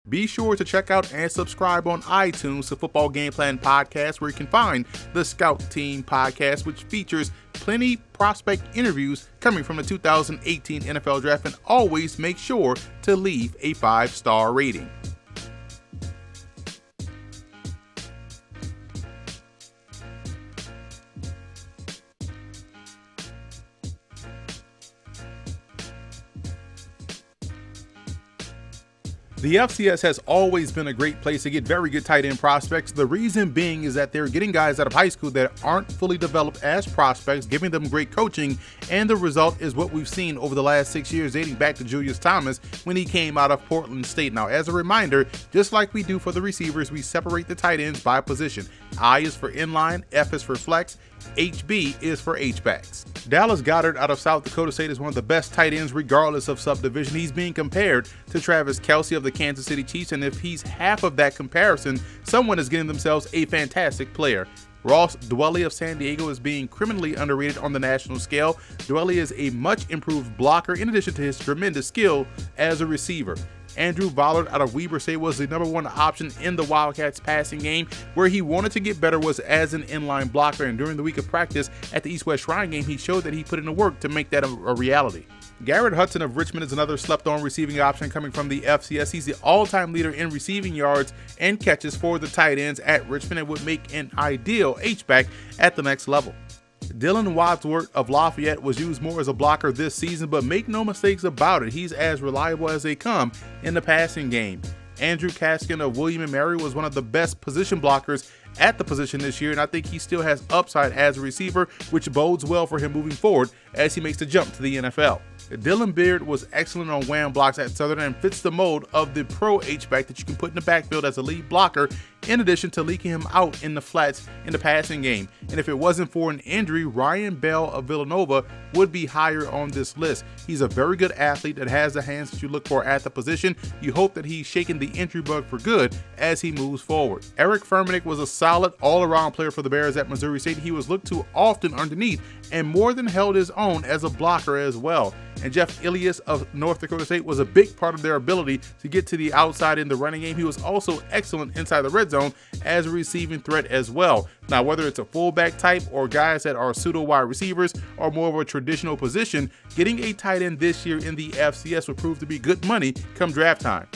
Be sure to check out and subscribe on iTunes to Football Game Plan Podcast, where you can find the Scout Team Podcast, which features plenty prospect interviews coming from the 2018 NFL Draft, and always make sure to leave a 5-star rating. The FCS has always been a great place to get very good tight end prospects. The reason being is that they're getting guys out of high school that aren't fully developed as prospects, giving them great coaching, and the result is what we've seen over the last 6 years, dating back to Julius Thomas when he came out of Portland State. Now, as a reminder, just like we do for the receivers, we separate the tight ends by position. I is for inline, F is for flex, HB is for H-backs. Dallas Goedert out of South Dakota State is one of the best tight ends regardless of subdivision. He's being compared to Travis Kelce of the Kansas City Chiefs, and if he's half of that comparison, someone is getting themselves a fantastic player. Ross Dwelley of San Diego is being criminally underrated on the national scale. Dwelley is a much improved blocker in addition to his tremendous skill as a receiver. Andrew Vollert out of Weber State was the #1 option in the Wildcats passing game. Where he wanted to get better was as an inline blocker, and during the week of practice at the East-West Shrine game, he showed that he put in the work to make that a reality. Garrett Hudson of Richmond is another slept-on receiving option coming from the FCS. He's the all-time leader in receiving yards and catches for the tight ends at Richmond and would make an ideal H-back at the next level. Dylan Wadsworth of Lafayette was used more as a blocker this season, but make no mistakes about it, he's as reliable as they come in the passing game. Andrew Kaskin of William & Mary was one of the best position blockers at the position this year, and I think he still has upside as a receiver, which bodes well for him moving forward as he makes the jump to the NFL. Dylan Beard was excellent on wham blocks at Southern and fits the mold of the pro H-back that you can put in the backfield as a lead blocker, in addition to leaking him out in the flats in the passing game. And if it wasn't for an injury, Ryan Bell of Villanova would be higher on this list. He's a very good athlete that has the hands that you look for at the position. You hope that he's shaking the injury bug for good as he moves forward. Eric Furmanek was a solid all-around player for the Bears at Missouri State. He was looked to often underneath and more than held his own as a blocker as well. And Jeff Ilias of North Dakota State was a big part of their ability to get to the outside in the running game. He was also excellent inside the red zone as a receiving threat as well. Now, whether it's a fullback type or guys that are pseudo wide receivers or more of a traditional position, getting a tight end this year in the FCS would prove to be good money come draft time.